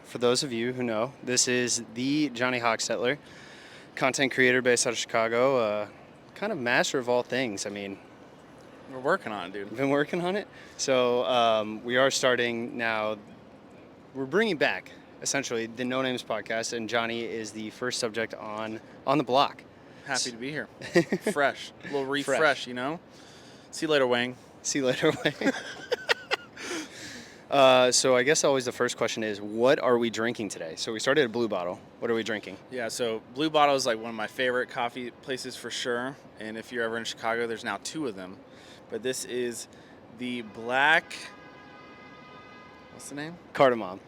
for those of you who know, this is the Johnny Hochstetler, content creator based out of Chicago, kind of master of all things. I mean, We're working on it, dude. I've been working on it. So we are starting now. We're bringing back essentially the No Names podcast, and Johnny is the first subject on the block. Happy to be here. Fresh. A little refresh, Fresh. you know? See you later, Wang. See you later, Wayne. So I guess always the first question is, what are we drinking today? So we started a Blue Bottle. What are we drinking? Yeah, so Blue Bottle is like one of my favorite coffee places for sure. And if you're ever in Chicago, there's now 2 of them. But this is the black, what's the name? Cardamom.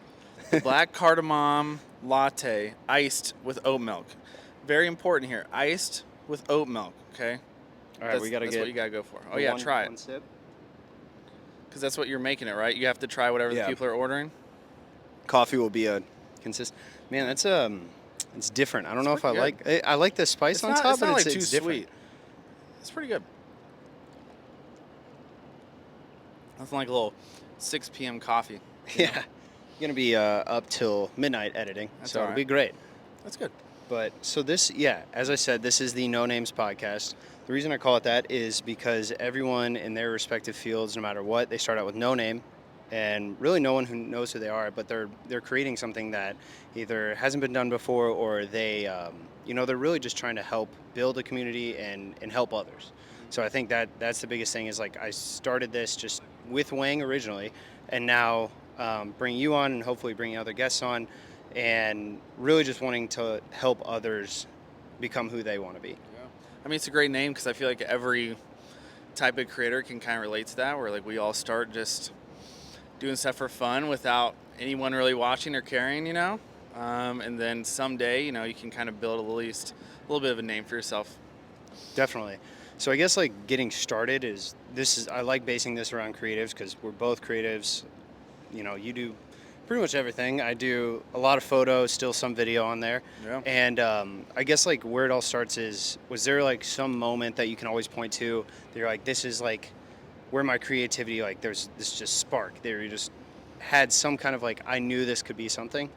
The black cardamom latte, iced with oat milk. Very important here, iced with oat milk, okay? All right, we got to That's get what you got to go for. Oh, yeah, try one it. sip. Because that's what you're making it, right? You have to try whatever the people are ordering. Coffee will be a consistent. Man, that's it's different. I don't know if I pretty like. I like the spice on top, It's not but like it's too different. sweet. It's pretty good. Nothing like a little 6 p.m. coffee. you know? Yeah, gonna be up till midnight editing, That's so all it'll right. be great. That's good. But so this, yeah, as I said, this is the No Names podcast. The reason I call it that is because everyone in their respective fields, no matter what, they start out with no name, and really no one who knows who they are, but they're creating something that either hasn't been done before, or they, they're really just trying to help build a community and help others. So I think that's the biggest thing is like I started this just with Wang originally, and now bringing you on and hopefully bringing other guests on, and really just wanting to help others become who they want to be. Yeah. I mean, it's a great name because I feel like every type of creator can kind of relate to that, where like we all start just doing stuff for fun without anyone really watching or caring, you know? And then someday, you know, you can kind of build at least a little bit of a name for yourself. Definitely. So I guess like getting started I like basing this around creatives because we're both creatives. You know, you do pretty much everything. I do a lot of photos, still some video on there. Yeah. And I guess like where it all starts was there like some moment that you can always point to that you're like, this is like where my creativity, like there's this just spark there. You just had some kind of like, I knew this could be something.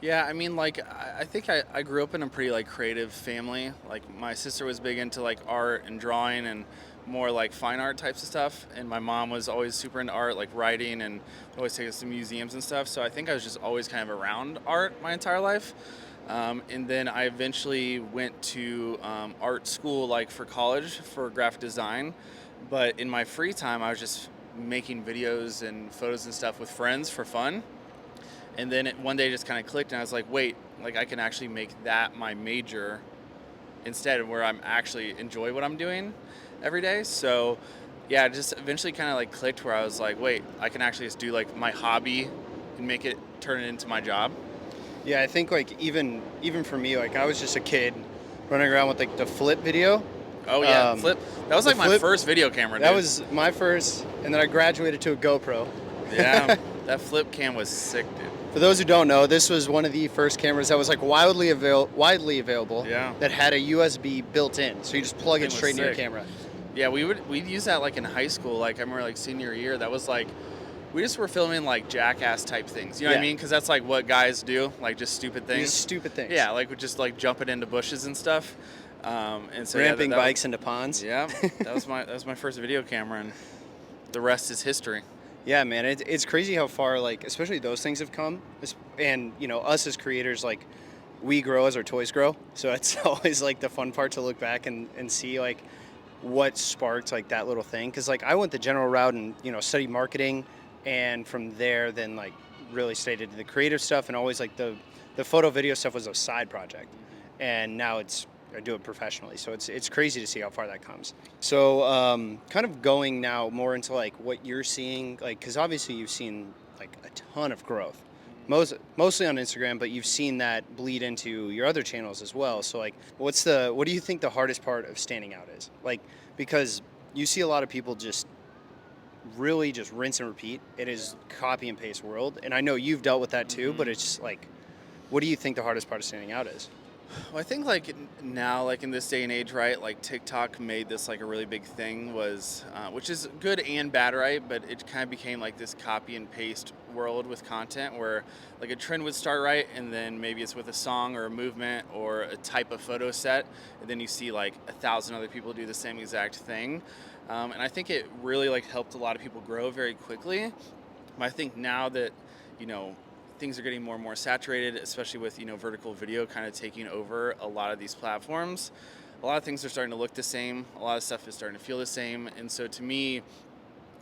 Yeah, I mean, like, I think I grew up in a pretty, like, creative family. Like, my sister was big into, like, art and drawing and more, like, fine art types of stuff. And my mom was always super into art, like, writing, and always take us to museums and stuff. So I think I was just always kind of around art my entire life. And then I eventually went to art school, like, for college for graphic design. But in my free time, I was just making videos and photos and stuff with friends for fun. And then one day it just kind of clicked, and I was like, wait, like I can actually make that my major instead of where I'm actually enjoy what I'm doing every day. So yeah, it just eventually kind of like clicked where I was like, wait, I can actually just do like my hobby and turn it into my job. Yeah, I think like even for me, like I was just a kid running around with like the flip video. Oh yeah, flip. That was like my first video camera, dude. That was my first, and then I graduated to a GoPro. Yeah, that flip cam was sick, dude. For those who don't know, this was one of the first cameras that was like widely available. Yeah. That had a USB built in, so you just plug it straight into your camera. Yeah, we'd use that like in high school. Like I remember like senior year, that was like we just were filming like jackass type things. You know what I mean? Because that's like what guys do, like just stupid things. Just stupid things. Yeah, like just like jumping into bushes and stuff. And so ramping bikes into ponds. Yeah, that was my first video camera, and the rest is history. Yeah, man, it's crazy how far, like, especially those things have come. And, you know, us as creators, like, we grow as our toys grow. So it's always, like, the fun part to look back and see, like, what sparked, like, that little thing. Because, like, I went the general route and, you know, studied marketing. And from there, then, like, really stayed into the creative stuff. And always, like, the photo video stuff was a side project. And now I do it professionally, so it's crazy to see how far that comes. So kind of going now more into like what you're seeing, like because obviously you've seen like a ton of growth, mostly on Instagram, but you've seen that bleed into your other channels as well. So like, what do you think the hardest part of standing out is? Like because you see a lot of people just really just rinse and repeat. It is copy and paste world, and I know you've dealt with that too. But it's like, what do you think the hardest part of standing out is? Well, I think like now, like in this day and age, right? Like TikTok made this like a really big thing, which is good and bad, right? But it kind of became like this copy and paste world with content where like a trend would start right, and then maybe it's with a song or a movement or a type of photo set, and then you see like 1,000 other people do the same exact thing. And I think it really like helped a lot of people grow very quickly. But I think now that, you know, things are getting more and more saturated, especially with, vertical video kind of taking over a lot of these platforms, a lot of things are starting to look the same. A lot of stuff is starting to feel the same. And so to me,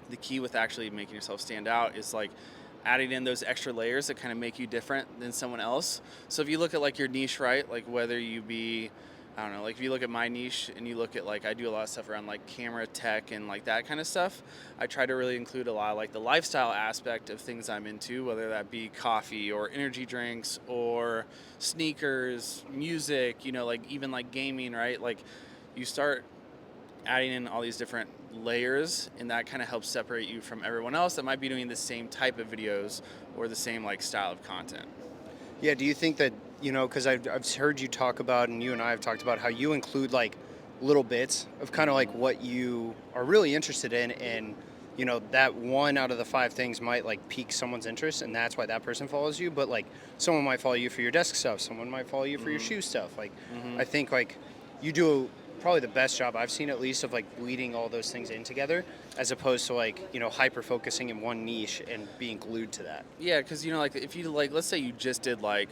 the key with actually making yourself stand out is like adding in those extra layers that kind of make you different than someone else. So if you look at like your niche, right? Like whether you be, I don't know, like if you look at my niche and you look at like I do a lot of stuff around like camera tech and like that kind of stuff, I try to really include a lot of like the lifestyle aspect of things I'm into, whether that be coffee or energy drinks or sneakers, music, like even like gaming, right? Like you start adding in all these different layers, and that kind of helps separate you from everyone else that might be doing the same type of videos or the same like style of content. Yeah, do you think that, because I've heard you talk about, and you and I have talked about how you include like little bits of kind of like what you are really interested in, and, that one out of the five things might like pique someone's interest, and that's why that person follows you. But like someone might follow you for your desk stuff, someone might follow you for your Hmm. shoe stuff. Like, Hmm. I think like you do probably the best job I've seen, at least, of like bleeding all those things in together, as opposed to like, hyper focusing in one niche and being glued to that. Yeah, because like if you like, let's say you just did like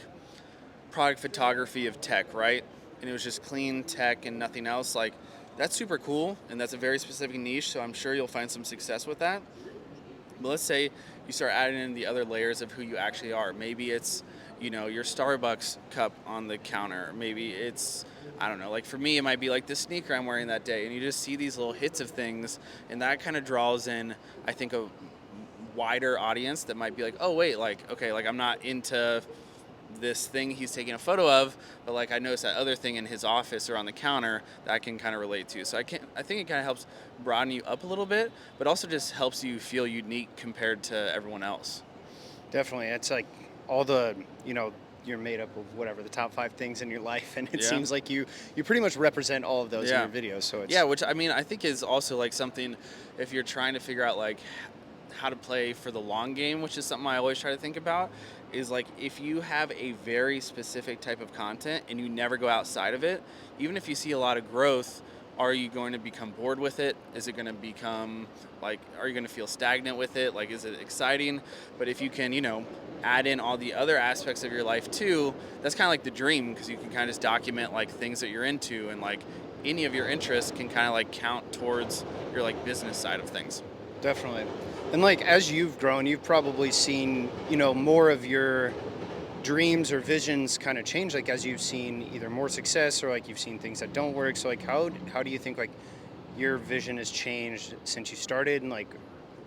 product photography of tech, right? And it was just clean tech and nothing else. Like that's super cool, and that's a very specific niche. So I'm sure you'll find some success with that. But let's say you start adding in the other layers of who you actually are. Maybe it's, your Starbucks cup on the counter. Maybe it's, I don't know, like for me, it might be like the sneaker I'm wearing that day. And you just see these little hits of things, and that kind of draws in, I think, a wider audience that might be like, oh, wait, like, okay, like I'm not into this thing he's taking a photo of, but like I noticed that other thing in his office or on the counter that I can kind of relate to. So I think it kind of helps broaden you up a little bit, but also just helps you feel unique compared to everyone else. Definitely. It's like all the, you're made up of whatever the top five things in your life, and it Yeah. seems like you pretty much represent all of those in Yeah. your videos. So Yeah, it's which I mean, I think is also like something if you're trying to figure out like how to play for the long game, which is something I always try to think about, is like if you have a very specific type of content and you never go outside of it, even if you see a lot of growth, are you going to become bored with it? Is it going to become like, are you going to feel stagnant with it? Like, is it exciting? But if you can, add in all the other aspects of your life too, that's kind of like the dream because you can kind of just document like things that you're into, and like any of your interests can kind of like count towards your like business side of things. definitely. And like as you've grown, you've probably seen, more of your dreams or visions kind of change, like as you've seen either more success or like you've seen things that don't work. So like how do you think like your vision has changed since you started, and like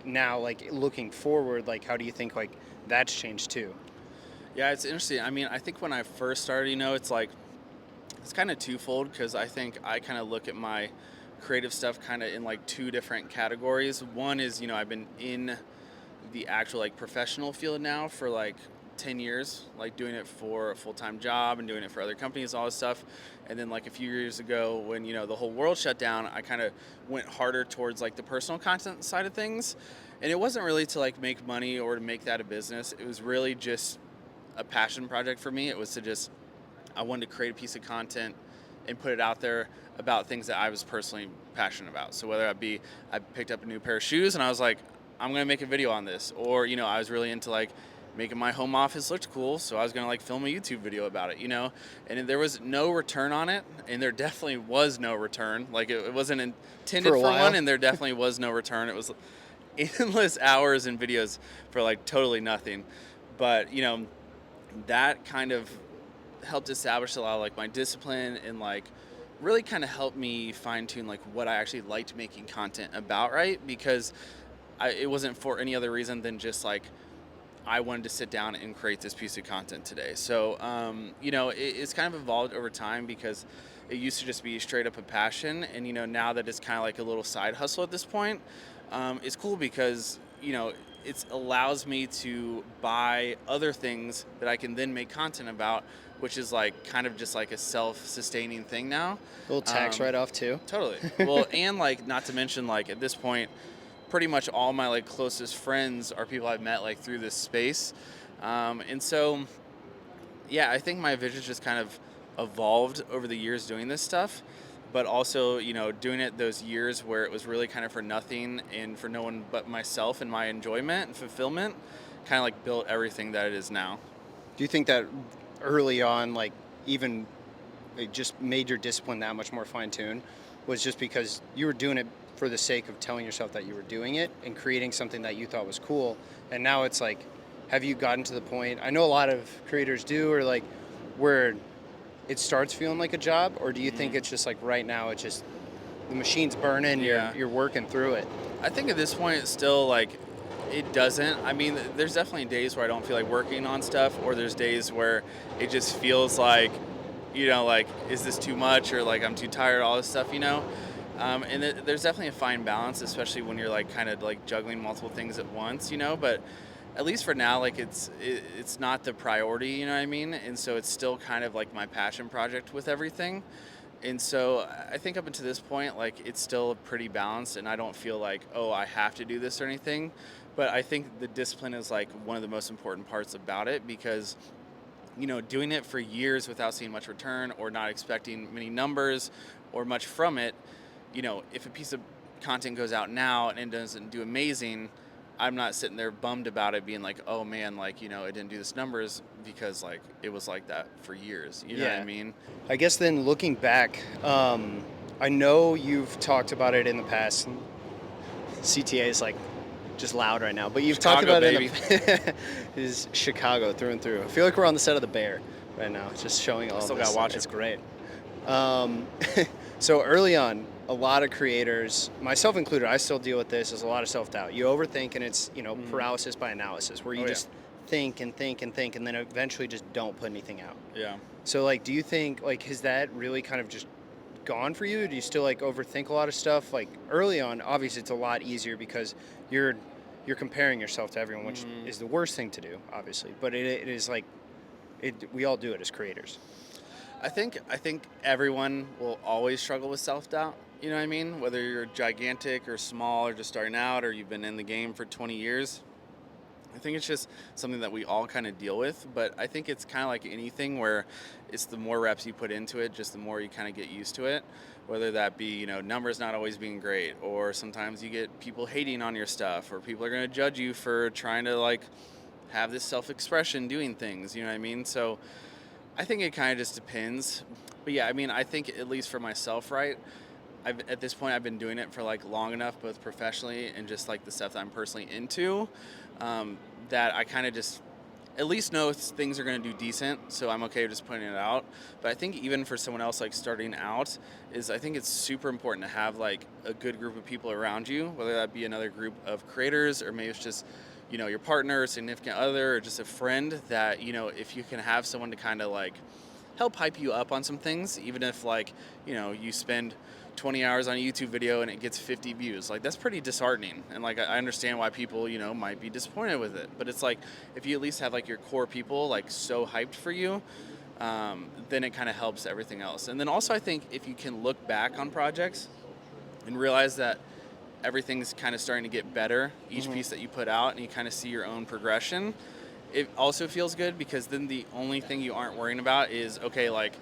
now like looking forward, like how do you think like that's changed too? Yeah, it's interesting. I mean, I think when I first started, it's like it's kind of twofold because I think I kind of look at my creative stuff kind of in like two different categories. One is, I've been in the actual like professional field now for like 10 years, like doing it for a full-time job and doing it for other companies, all this stuff. And then like a few years ago when, the whole world shut down, I kind of went harder towards like the personal content side of things. And it wasn't really to like make money or to make that a business. It was really just a passion project for me. It was to just, I wanted to create a piece of content and put it out there about things that I was personally passionate about. So whether it be I picked up a new pair of shoes and I was like, I'm gonna make a video on this, or I was really into like making my home office look cool, so I was gonna like film a YouTube video about it, and there was no return on it, and there definitely was no return. Like it wasn't For intended a for one, while. and there definitely was no return. It was endless hours and videos for like totally nothing. But that kind of helped establish a lot of like my discipline and like really kind of helped me fine tune like what I actually liked making content about, right? Because it wasn't for any other reason than just like I wanted to sit down and create this piece of content today. So, it's kind of evolved over time because it used to just be straight up a passion. And, now that it's kind of like a little side hustle at this point, it's cool because, it allows me to buy other things that I can then make content about, which is like kind of just like a self-sustaining thing now. Little tax Um, write off too. Totally. Well, and like not to mention like at this point, pretty much all my like closest friends are people I've met like through this space. And so, yeah, I think my vision's just kind of evolved over the years doing this stuff, but also, doing it those years where it was really kind of for nothing and for no one but myself and my enjoyment and fulfillment, kind of like built everything that it is now. Do you think that early on, like even it just made your discipline that much more fine tuned, was just because you were doing it for the sake of telling yourself that you were doing it and creating something that you thought was cool? And now it's like, have you gotten to the point? I know a lot of creators do, or like where it starts feeling like a job, or do you think it's just like right now it's just the machine's burning, Yeah. you're working through it? I think at this point it's still like it doesn't. I mean, there's definitely days where I don't feel like working on stuff, or there's days where it just feels like, like, is this too much, or like I'm too tired, all this stuff, and there's definitely a fine balance, especially when you're like kind of like juggling multiple things at once, but at least for now, like it's not the priority, you know what I mean? And so it's still kind of like my passion project with everything. And so I think up until this point, like it's still pretty balanced, and I don't feel like, oh, I have to do this or anything. But I think the discipline is like one of the most important parts about it, because doing it for years without seeing much return or not expecting many numbers or much from it, if a piece of content goes out now and it doesn't do amazing, I'm not sitting there bummed about it, being like, oh man, like, it didn't do this numbers, because like it was like that for years. You know what I mean? I guess then looking back, I know you've talked about it in the past. CTA is like just loud right now, but you've talked Chicago, about baby. it in is Chicago through and through. I feel like we're on the set of The Bear right now, just showing all still this. gotta watch It's it. great. Um, so early on, a lot of creators, myself included, I still deal with this. There's a lot of self-doubt. You overthink, and it's paralysis by analysis, where you Oh, yeah. just think and think and think, and then eventually just don't put anything out. Yeah. So like, do you think like has that really kind of just gone for you? Do you still like overthink a lot of stuff? Like early on, obviously it's a lot easier because you're comparing yourself to everyone, which is the worst thing to do, obviously. But it is like we all do it as creators. I think everyone will always struggle with self-doubt. You know what I mean? Whether you're gigantic or small or just starting out, or you've been in the game for 20 years. I think it's just something that we all kind of deal with, but I think it's kind of like anything where it's the more reps you put into it, just the more you kind of get used to it. Whether that be, numbers not always being great, or sometimes you get people hating on your stuff, or people are going to judge you for trying to like have this self-expression doing things, you know what I mean? So I think it kind of just depends. But yeah, I mean, I think at least for myself, right? At this point, I've been doing it for like long enough, both professionally and just like the stuff that I'm personally into, that I kind of just at least know things are going to do decent. So I'm okay with just putting it out. But I think even for someone else like starting out, I think it's super important to have like a good group of people around you, whether that be another group of creators, or maybe it's just your partner or significant other, or just a friend that if you can have someone to kind of like help hype you up on some things, even if like you spend 20 hours on a YouTube video and it gets 50 views. Like that's pretty disheartening. And like I understand why people, might be disappointed with it. But it's like if you at least have like your core people like so hyped for you, then it kind of helps everything else. And then also I think if you can look back on projects and realize that everything's kind of starting to get better each piece that you put out, and you kind of see your own progression, it also feels good, because then the only thing you aren't worrying about is, okay, like,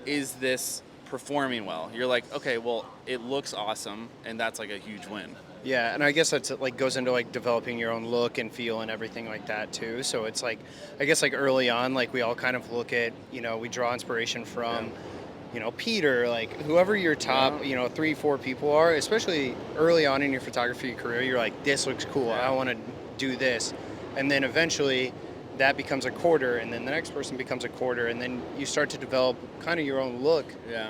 is this performing well? You're like, okay, well, it looks awesome, and that's like a huge win. Yeah, and I guess that's like goes into like developing your own look and feel and everything like that too. So it's like, I guess like early on, like we all kind of look at, we draw inspiration from, Peter, like whoever your top, 3, 4 people are, especially early on in your photography career, you're like, this looks cool. Yeah. I want to do this. And then eventually that becomes a quarter, and then the next person becomes a quarter, and then you start to develop kind of your own look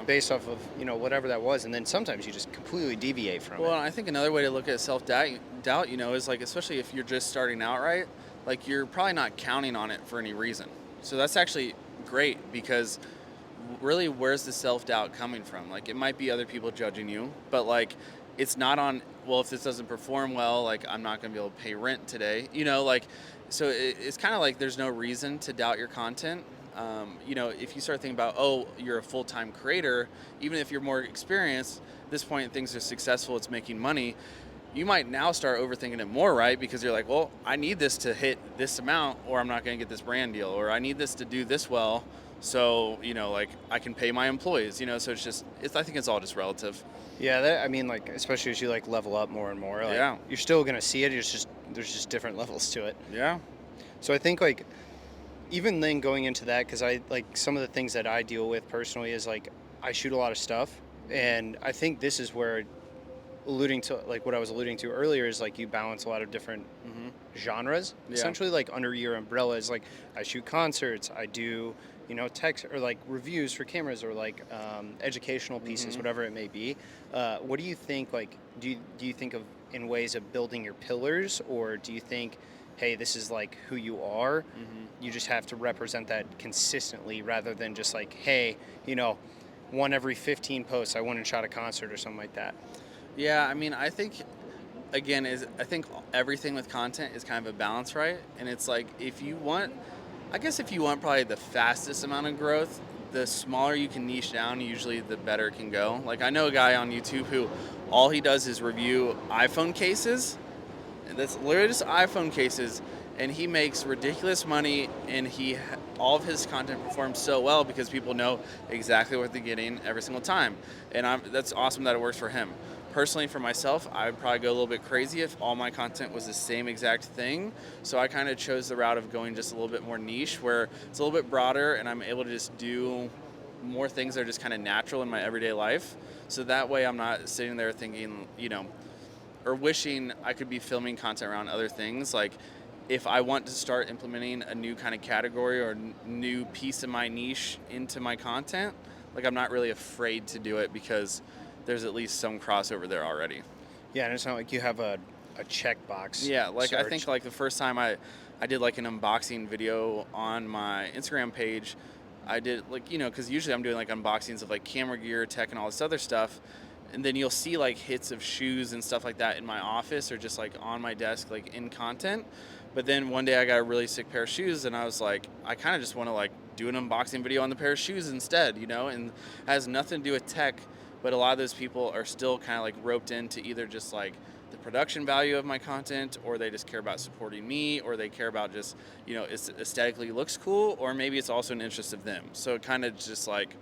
based off of, whatever that was. And then sometimes you just completely deviate from it. Well, I think another way to look at self-doubt, is like, especially if you're just starting out, right? Like you're probably not counting on it for any reason. So that's actually great, because really, where's the self-doubt coming from? Like it might be other people judging you, but like it's not on, well, if this doesn't perform well, like I'm not going to be able to pay rent today, like, so it's kind of like there's no reason to doubt your content. If you start thinking about, oh, you're a full-time creator, even if you're more experienced, at this point things are successful, it's making money, you might now start overthinking it more, right? Because you're like, well, I need this to hit this amount or I'm not going to get this brand deal, or I need this to do this well. So, like I can pay my employees, so I think it's all just relative. Yeah, that, I mean, like, especially as you like level up more and more, like Yeah. you're still gonna see it. It's just there's just different levels to it. Yeah. So I think like even then going into that, because I like some of the things that I deal with personally is like I shoot a lot of stuff, and I think this is where alluding to like what I was alluding to earlier is like you balance a lot of different Hmm. genres Yeah. essentially like under your umbrella is like I shoot concerts, I do text or like reviews for cameras or like educational pieces, Hmm. whatever it may be. What do you think, like do you think of in ways of building your pillars, or do you think, hey, this is like who you are, Hmm. you just have to represent that consistently rather than just like, hey, one every 15 posts I went and shot a concert or something like that? Yeah. I mean, I think again is I think everything with content is kind of a balance, right? And it's like if you want probably the fastest amount of growth, the smaller you can niche down, usually the better it can go. Like I know a guy on YouTube who all he does is review iPhone cases. And that's literally just iPhone cases, and he makes ridiculous money, and all of his content performs so well because people know exactly what they're getting every single time, and that's awesome that it works for him. Personally, for myself, I would probably go a little bit crazy if all my content was the same exact thing. So I kind of chose the route of going just a little bit more niche, where it's a little bit broader, and I'm able to just do more things that are just kind of natural in my everyday life. So that way, I'm not sitting there thinking, or wishing I could be filming content around other things. Like if I want to start implementing a new kind of category or new piece of my niche into my content, like I'm not really afraid to do it because there's at least some crossover there already. Yeah, and it's not like you have a checkbox Yeah, like I think search. like the first time I did like an unboxing video on my Instagram page, I did like because usually I'm doing like unboxings of like camera gear, tech, and all this other stuff, and then you'll see like hits of shoes and stuff like that in my office or just like on my desk like in content. But then one day I got a really sick pair of shoes, and I was like, I kind of just want to like do an unboxing video on the pair of shoes instead, and it has nothing to do with tech, but a lot of those people are still kind of like roped into either just like the production value of my content, or they just care about supporting me, or they care about just it's aesthetically looks cool, or maybe it's also an interest of them. So it kind of just like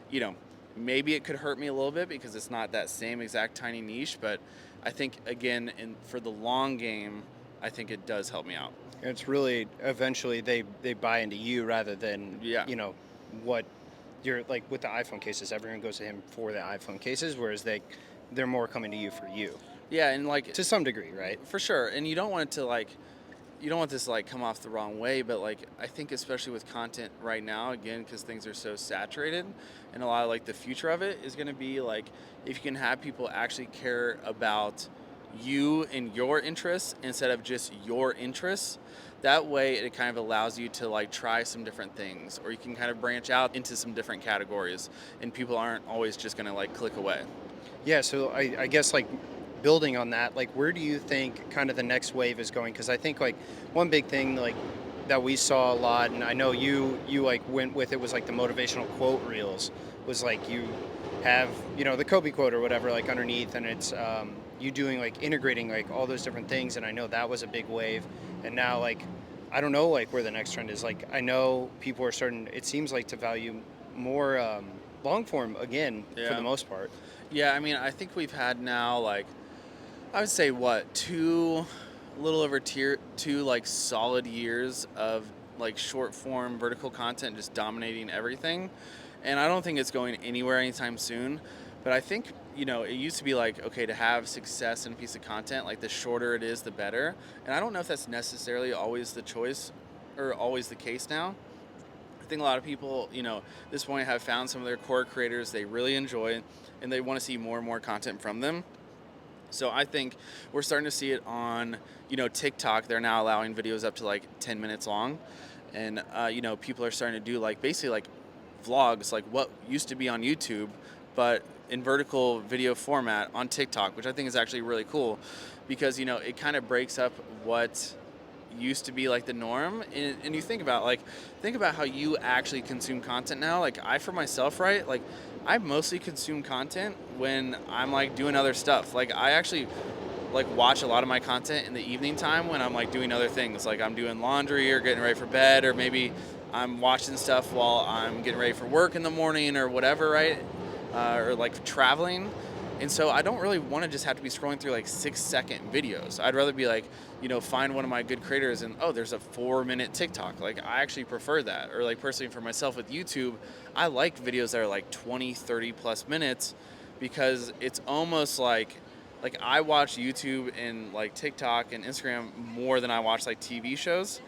you know maybe it could hurt me a little bit because it's not that same exact tiny niche, but I think again for the long game, I think it does help me out. It's really eventually they buy into you rather than Yeah. what you're like with the iPhone cases. Everyone goes to him for the iPhone cases, whereas they're more coming to you for you Yeah, and like to some degree, right? for sure. And you don't want it to like you don't want this to like come off the wrong way, but like I think especially with content right now, again, because things are so saturated, and a lot of like the future of it is going to be like if you can have people actually care about you and your interests instead of just your interests. That way, it kind of allows you to like try some different things, or you can kind of branch out into some different categories, and people aren't always just going to like click away. Yeah, so I guess like building on that, like where do you think kind of the next wave is going? Because I think like one big thing like that we saw a lot, and I know you like went with it, was like the motivational quote reels. Was like you have the Kobe quote or whatever like underneath, and it's you doing like integrating like all those different things, and I know that was a big wave, and now like I don't know like where the next trend is. Like I know people are starting. It seems like to value more long form again for the Yeah. most part. Yeah, I mean, I think we've had now like I would say what a little over two like solid years of like short form vertical content just dominating everything, and I don't think it's going anywhere anytime soon. But I think it used to be like okay to have success in a piece of content, like the shorter it is, the better. And I don't know if that's necessarily always the choice or always the case now. I think a lot of people, at this point have found some of their core creators they really enjoy, and they want to see more and more content from them. So I think we're starting to see it on, TikTok. They're now allowing videos up to like 10 minutes long. And, people are starting to do like basically like vlogs, like what used to be on YouTube, but in vertical video format on TikTok, which I think is actually really cool because, it kind of breaks up what used to be like the norm. And you think about how you actually consume content now. Like I, for myself, right? Like I mostly consume content when I'm like doing other stuff. Like I actually like watch a lot of my content in the evening time when I'm like doing other things, like I'm doing laundry or getting ready for bed, or maybe I'm watching stuff while I'm getting ready for work in the morning or whatever, right? Or like traveling. And so I don't really want to just have to be scrolling through like 6-second videos. I'd rather be like, find one of my good creators and, oh, there's a 4-minute TikTok. Like, I actually prefer that. Or like personally for myself with YouTube, I like videos that are like 20, 30 plus minutes, because it's almost like I watch YouTube and like TikTok and Instagram more than I watch like TV shows.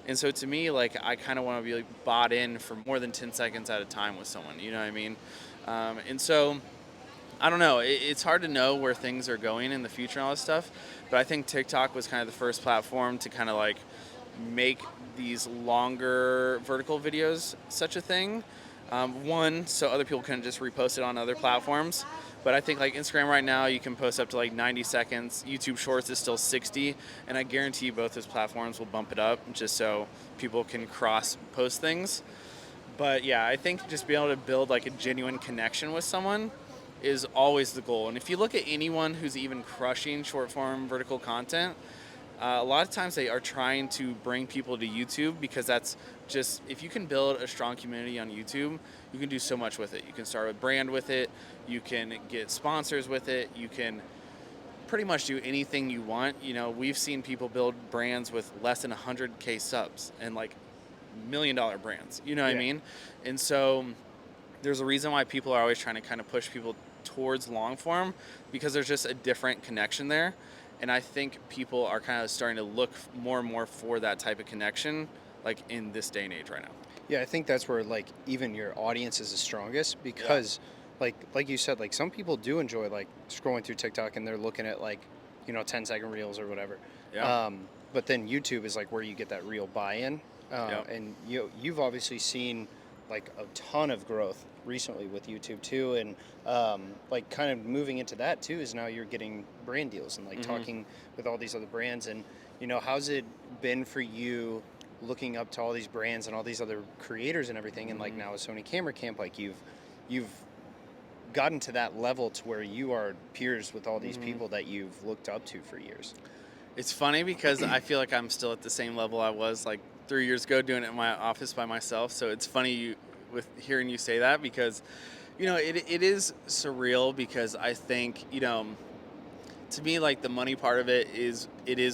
And so to me, like, I kind of want to be like bought in for more than 10 seconds at a time with someone, you know what I mean? And so I don't know. It's hard to know where things are going in the future and all this stuff, but I think TikTok was kind of the first platform to kind of like make these longer vertical videos such a thing. One, so other people can just repost it on other platforms. But I think like Instagram right now, you can post up to like 90 seconds. YouTube Shorts is still 60, and I guarantee both those platforms will bump it up just so people can cross post things. But yeah, I think just being able to build like a genuine connection with someone is always the goal. And if you look at anyone who's even crushing short form vertical content, a lot of times they are trying to bring people to YouTube, because that's just, if you can build a strong community on YouTube, you can do so much with it. You can start a brand with it, you can get sponsors with it, you can pretty much do anything you want. We've seen people build brands with less than 100K subs and like $1 million brands, you know what I Yeah. mean? And so there's a reason why people are always trying to kind of push people towards long form, because there's just a different connection there. And I think people are kind of starting to look more and more for that type of connection, like in this day and age right now. Yeah, I think that's where like even your audience is the strongest, because like you said, like some people do enjoy like scrolling through TikTok and they're looking at like 10-second reels or whatever. Yeah. But then YouTube is like where you get that real buy-in. Yep. And you've obviously seen like a ton of growth recently with YouTube too, and like kind of moving into that too is now you're getting brand deals and like talking with all these other brands. And how's it been for you looking up to all these brands and all these other creators and everything, and like now with Sony Camera Camp, like you've gotten to that level to where you are peers with all these people that you've looked up to for years. It's funny because I feel like I'm still at the same level I was like 3 years ago doing it in my office by myself. So it's funny with hearing you say that, because it is surreal, because I think to me, like, the money part of it is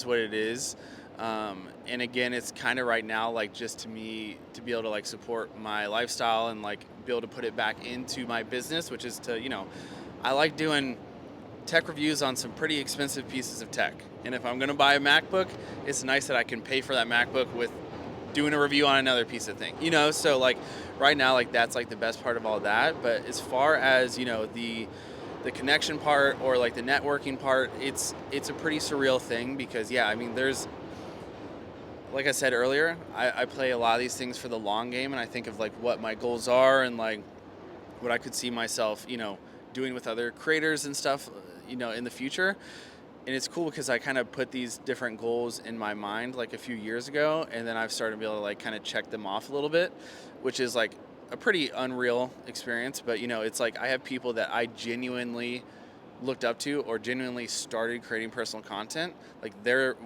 what it is. And again, it's kind of right now, like, just to me to be able to like support my lifestyle and like be able to put it back into my business, which is to, I like doing tech reviews on some pretty expensive pieces of tech. And if I'm going to buy a MacBook, it's nice that I can pay for that MacBook with doing a review on another piece of thing, so like right now, like that's like the best part of all that. But as far as, the connection part or like the networking part, it's a pretty surreal thing, because yeah, I mean, there's, like I said earlier, I play a lot of these things for the long game, and I think of like what my goals are and like what I could see myself, doing with other creators and stuff, in the future. And it's cool because I kind of put these different goals in my mind like a few years ago, and then I've started to be able to like kind of check them off a little bit, which is like a pretty unreal experience. But it's like I have people that I genuinely looked up to or genuinely started creating personal content. Like, they're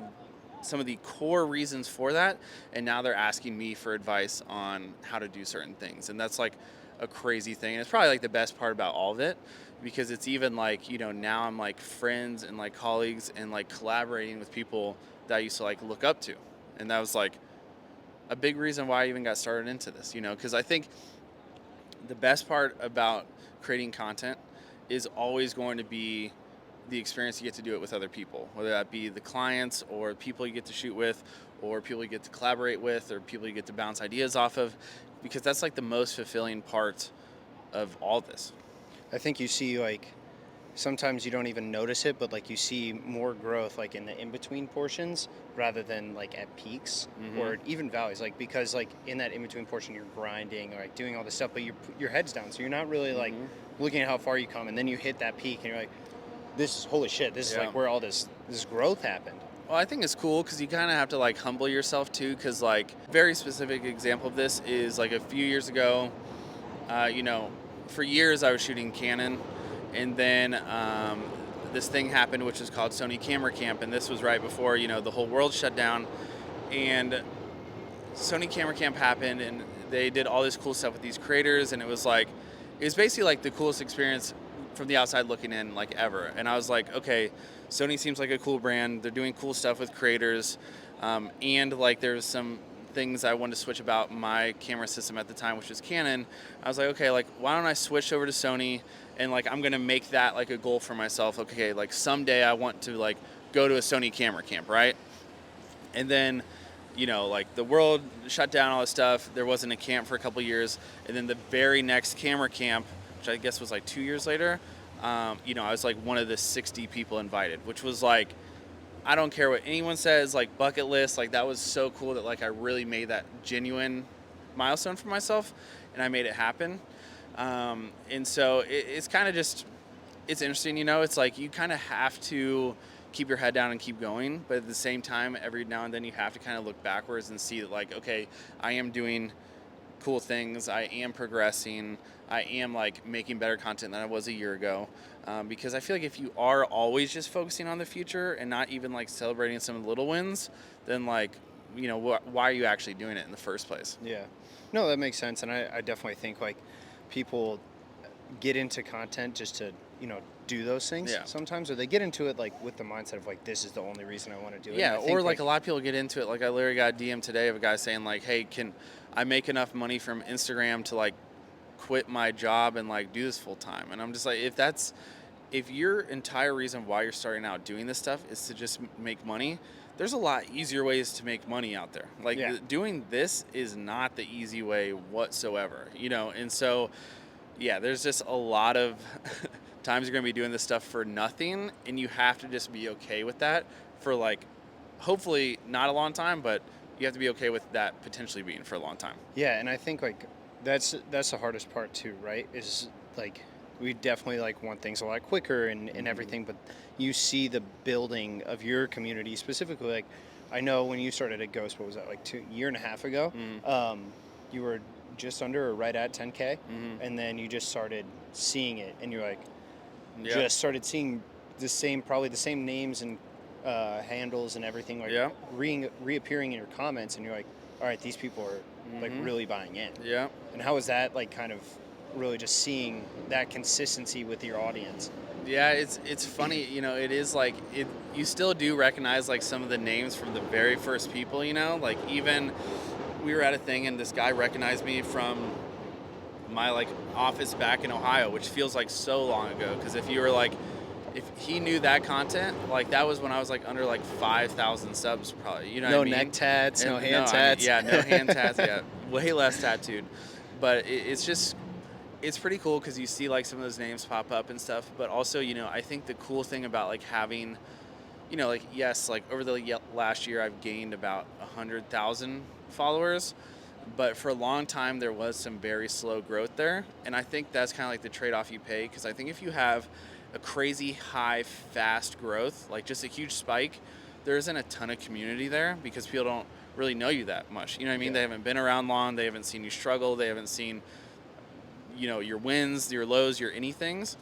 some of the core reasons for that, and now they're asking me for advice on how to do certain things. And that's like a crazy thing, and it's probably like the best part about all of it, because it's even like now I'm like friends and like colleagues and like collaborating with people that I used to like look up to. And that was like a big reason why I even got started into this, because I think the best part about creating content is always going to be the experience you get to do it with other people, whether that be the clients or people you get to shoot with or people you get to collaborate with or people you get to bounce ideas off of, because that's like the most fulfilling part of all this. I think you see like sometimes you don't even notice it, but like you see more growth like in the in-between portions rather than like at peaks or even valleys, like because like in that in-between portion you're grinding or like doing all this stuff, but your head's down, so you're not really like looking at how far you come, and then you hit that peak and you're like, this, holy shit, this is like where all this growth happened. Well, I think it's cool because you kind of have to like humble yourself too, because like very specific example of this is like a few years ago, for years I was shooting Canon, and then this thing happened, which is called Sony Camera Camp, and this was right before the whole world shut down, and Sony Camera Camp happened, and they did all this cool stuff with these creators, and it was basically like the coolest experience from the outside looking in, like, ever. And I was like, okay, Sony seems like a cool brand. They're doing cool stuff with creators, and like there's some things I wanted to switch about my camera system at the time, which was Canon. I was like, okay, like why don't I switch over to Sony, and like I'm gonna make that like a goal for myself. Okay, like someday I want to like go to a Sony Camera Camp, right? And then, like the world shut down, all this stuff. There wasn't a camp for a couple years. And then the very next camera camp, which I guess was like 2 years later, I was like one of the 60 people invited, which was like, I don't care what anyone says, like bucket list. Like that was so cool that like I really made that genuine milestone for myself, and I made it happen. And so it's kind of just, it's interesting, it's like you kind of have to keep your head down and keep going, but at the same time, every now and then you have to kind of look backwards and see that like, okay, I am doing cool things, I am progressing, I am like making better content than I was a year ago, because I feel like if you are always just focusing on the future and not even like celebrating some of the little wins, then like, why are you actually doing it in the first place? Yeah. No, that makes sense. And I definitely think like people get into content just to, do those things sometimes, or they get into it like with the mindset of like, this is the only reason I want to do it. Yeah, or like a lot of people get into it. Like I literally got a DM today of a guy saying like, hey, can I make enough money from Instagram to like quit my job and like do this full time? And I'm just like, if your entire reason why you're starting out doing this stuff is to just make money, there's a lot easier ways to make money out there. Like doing this is not the easy way whatsoever, And so, yeah, there's just a lot of times you're going to be doing this stuff for nothing, and you have to just be okay with that for like, hopefully not a long time, but you have to be okay with that potentially being for a long time. Yeah, and I think like that's the hardest part too, right? Is like we definitely like want things a lot quicker and everything, but you see the building of your community specifically. Like I know when you started at Ghost, what was that, like 2.5 years ago? You were just under or right at 10K, and then you just started seeing it, and you're like, just started seeing probably the same names and handles and everything like reappearing in your comments, and you're like, all right, these people are like really buying in. Yeah. And how was that like kind of really just seeing that consistency with your audience? Yeah, it's funny, it is like you still do recognize like some of the names from the very first people, like even we were at a thing and this guy recognized me from my like office back in Ohio, which feels like so long ago, because if he knew that content, like that was when I was like under like 5,000 subs probably, no what I mean? Neck tats, no hand tats. No hand tats, way less tattooed. But it's pretty cool because you see like some of those names pop up and stuff, but also, I think the cool thing about like having, like, yes, like over the last year I've gained about 100,000 followers, but for a long time there was some very slow growth there, and I think that's kind of like the trade-off you pay, because I think if you have a crazy high fast growth, like just a huge spike, there isn't a ton of community there because people don't really know you that much, you know what I mean? They haven't been around long, they haven't seen you struggle, they haven't seen your wins, your lows, your anythings.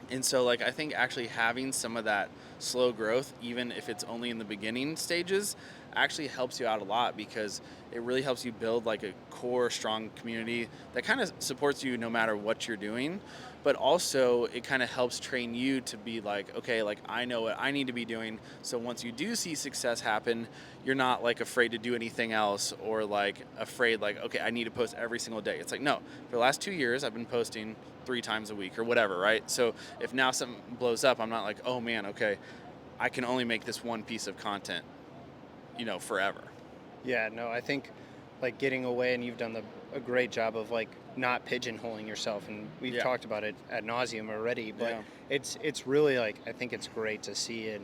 And so like I think actually having some of that slow growth, even if it's only in the beginning stages, actually helps you out a lot, because it really helps you build like a core strong community that kind of supports you no matter what you're doing. But also it kind of helps train you to be like, okay, like I know what I need to be doing, so once you do see success happen, you're not like afraid to do anything else, or like afraid like, okay, I need to post every single day. It's like, no, for the last 2 years I've been posting 3 times a week or whatever, right? So if now something blows up, I'm not like, oh man, okay, I can only make this one piece of content, forever. Yeah, no, I think like getting away, and you've done a great job of like not pigeonholing yourself, and we've talked about it ad nauseum already, but it's really like, I think it's great to see, and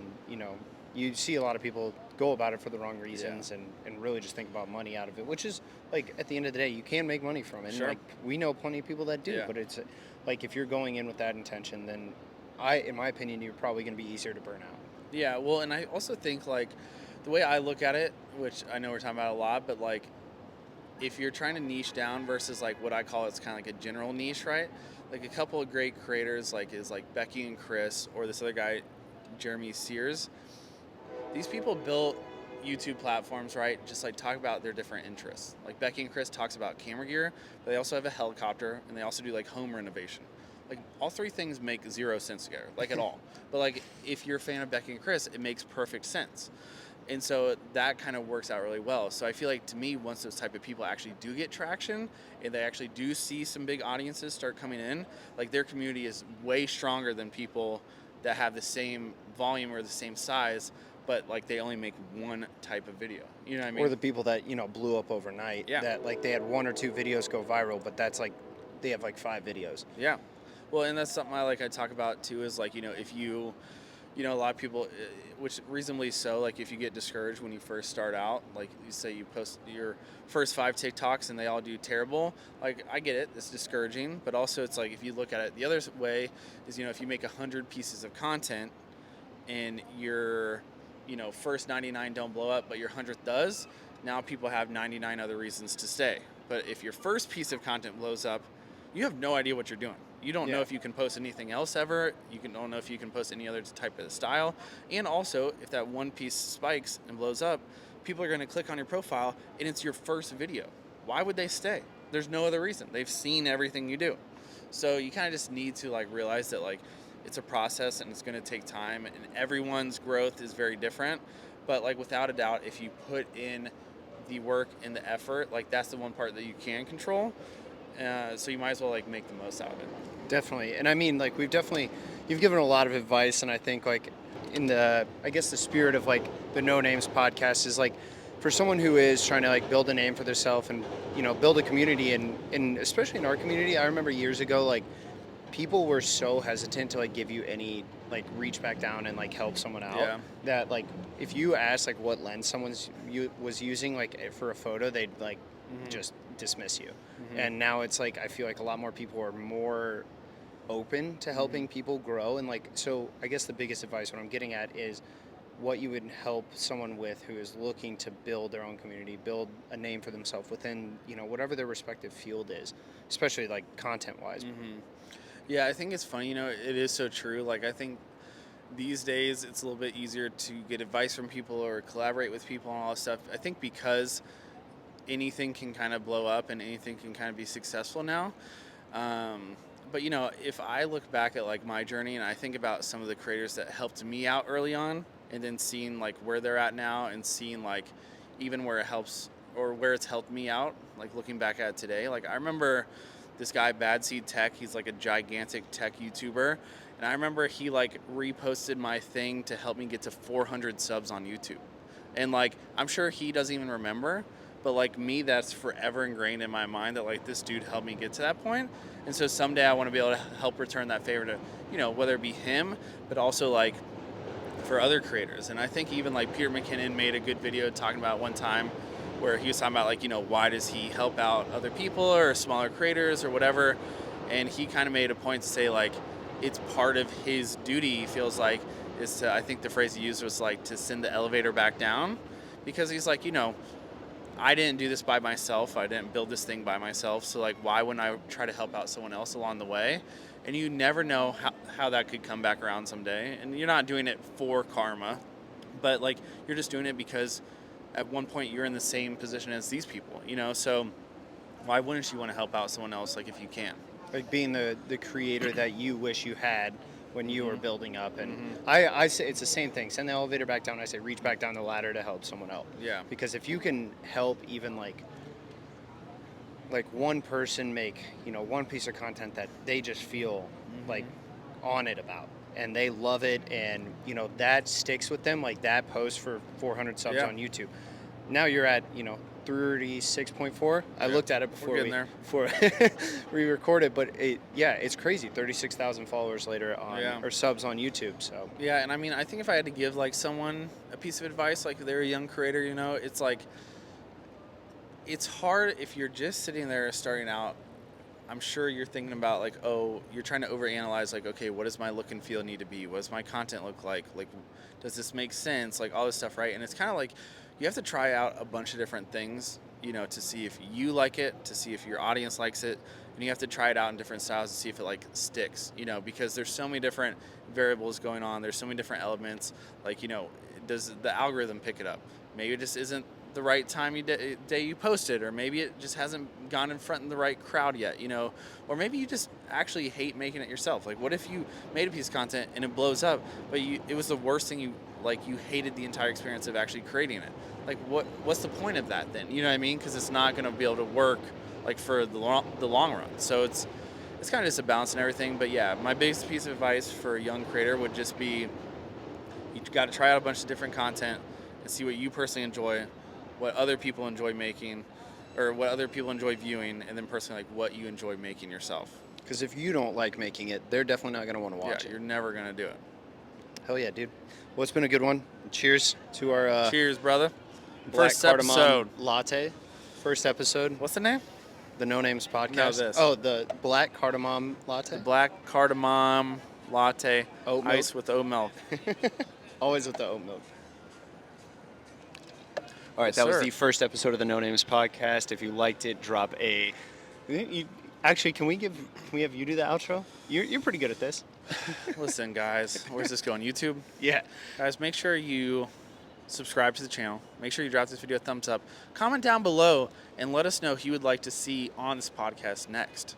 you see a lot of people go about it for the wrong reasons, and really just think about money out of it, which is like, at the end of the day, you can make money from it. And like we know plenty of people that do, but it's like if you're going in with that intention, then in my opinion, you're probably going to be easier to burn out. Yeah, well, and I also think like the way I look at it, which I know we're talking about a lot, but like if you're trying to niche down versus like what I call it's kind of like a general niche, right? Like a couple of great creators like is like Becky and Chris or this other guy, Jeremy Sears. These people built YouTube platforms, right? Just like talk about their different interests. Like Becky and Chris talks about camera gear, but they also have a helicopter and they also do like home renovation. Like all three things make zero sense together, like at all. But like if you're a fan of Becky and Chris, it makes perfect sense. And so that kind of works out really well. So I feel like to me, once those type of people actually do get traction and they actually do see some big audiences start coming in, like their community is way stronger than people that have the same volume or the same size, but like they only make one type of video. You know what I Or mean? the people that, blew up overnight, Yeah. that like they had one or two videos go viral, but that's like they have like 5 videos. Yeah. Well, and that's something I talk about too is like, if you a lot of people, which reasonably so, like if you get discouraged when you first start out, like you say you post your first 5 TikToks and they all do terrible, like I get it, it's discouraging, but also it's like if you look at it the other way is, if you make 100 pieces of content and your, first 99 don't blow up, but your 100th does, now people have 99 other reasons to stay. But if your first piece of content blows up, you have no idea what you're doing. You don't know Yeah. if you can post anything else ever. Don't know if you can post any other type of style. And also, if that one piece spikes and blows up, people are going to click on your profile and it's your first video. Why would they stay? There's no other reason. They've seen everything you do. So you kind of just need to like realize that like it's a process and it's going to take time and everyone's growth is very different. But like without a doubt, if you put in the work and the effort, like that's the one part that you can control. So you might as well like make the most out of it. Definitely. And I mean, like, you've given a lot of advice, and I think, like, I guess the spirit of, like, the No Names podcast is, like, for someone who is trying to, like, build a name for themselves and, build a community, and especially in our community, I remember years ago, like, people were so hesitant to, like, give you any, like, reach back down and, like, help someone out. Yeah. That, like, if you asked, like, what lens was using, like, for a photo, they'd, like, just dismiss you. And now it's, like, I feel like a lot more people are more open to helping people grow, and like, so I guess the biggest advice what I'm getting at is what you would help someone with who is looking to build their own community, build a name for themselves within whatever their respective field is, especially like content wise. Yeah, I think it's funny, it is so true. Like I think these days it's a little bit easier to get advice from people or collaborate with people and all that stuff. I think because anything can kind of blow up and anything can kind of be successful now. But if I look back at like my journey and I think about some of the creators that helped me out early on and then seeing like where they're at now and seeing like even where it helps or where it's helped me out, like looking back at it today, like I remember this guy Bad Seed Tech, he's like a gigantic tech YouTuber, and I remember he like reposted my thing to help me get to 400 subs on YouTube. And like I'm sure he doesn't even remember, but like me, that's forever ingrained in my mind that like this dude helped me get to that point. And so someday I want to be able to help return that favor to, whether it be him, but also like for other creators. And I think even like Peter McKinnon made a good video talking about one time where he was talking about like, why does he help out other people or smaller creators or whatever. And he kind of made a point to say like, it's part of his duty, he feels like, is to, I think the phrase he used was like to send the elevator back down, because he's like, I didn't do this by myself. I didn't build this thing by myself. So like, why wouldn't I try to help out someone else along the way? And you never know how that could come back around someday. And you're not doing it for karma, but like you're just doing it because at one point you're in the same position as these people, so why wouldn't you want to help out someone else? Like if you can, Like being the creator that you wish you had when you were building up. And I say it's the same thing. Send the elevator back down. I say reach back down the ladder to help someone else. Yeah. Because if you can help even like one person make one piece of content that they just feel like on it about and they love it, and that sticks with them, like that post for 400 subs on YouTube. Now you're at 36.4. I looked at it before we recorded, but it's crazy. 36,000 followers later on or subs on YouTube. So yeah, and I mean, I think if I had to give like someone a piece of advice, like if they're a young creator, it's like it's hard if you're just sitting there starting out. I'm sure you're thinking about like, oh, you're trying to overanalyze like, okay, what does my look and feel need to be? What does my content look like? Like, does this make sense? Like all this stuff, right? And it's kind of like you have to try out a bunch of different things to see if you like it, to see if your audience likes it, and you have to try it out in different styles to see if it like sticks, because there's so many different variables going on. There's so many different elements. Like, does the algorithm pick it up? Maybe it just isn't the right day you posted, or maybe it just hasn't gone in front of the right crowd yet, or maybe you just actually hate making it yourself. Like, what if you made a piece of content and it blows up, but it was the worst thing, you hated the entire experience of actually creating it? Like, what's the point of that then? You know what I mean? Because it's not going to be able to work like for the long run. So it's kind of just a balance and everything. But yeah, my biggest piece of advice for a young creator would just be, you got to try out a bunch of different content and see what you personally enjoy, what other people enjoy making, or what other people enjoy viewing, and then personally like what you enjoy making yourself. Because if you don't like making it, they're definitely not going to want to watch it. You're never going to do it. Hell yeah, dude. Well, it's been a good one. Cheers to our cheers, brother. Black First Cardamom episode. Latte. First episode. What's the name? The No Names Podcast. No, this. Oh, the Black Cardamom Latte. The Black Cardamom Latte. Oat milk. Ice with oat milk. Always with the oat milk. All right, Yes, that was sir. the first episode of the No Names Podcast. If you liked it, drop a. Actually, can we have you do the outro? You're pretty good at this. Listen, guys, where's this going? YouTube? Yeah. Guys, make sure you subscribe to the channel. Make sure you drop this video a thumbs up. Comment down below and let us know who you would like to see on this podcast next.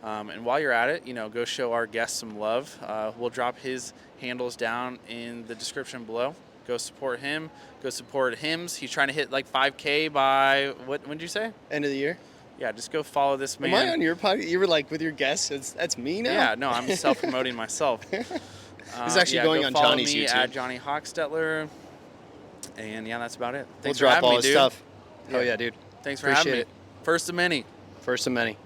And while you're at it, go show our guest some love. We'll drop his handles down in the description below. Go support him. Go support Hims. He's trying to hit like 5K by, when did you say? End of the year. Yeah, just go follow this man. Am I on your podcast? You were like with your guests. That's me now. Yeah, no, I'm self-promoting myself. This is actually going go on follow Johnny's me YouTube. at Johnny Hochstetler. And yeah, that's about it. We'll Thanks for drop having all me, his dude. stuff. Yeah. Oh yeah, dude. Thanks for Appreciate having me. it. First of many. First of many.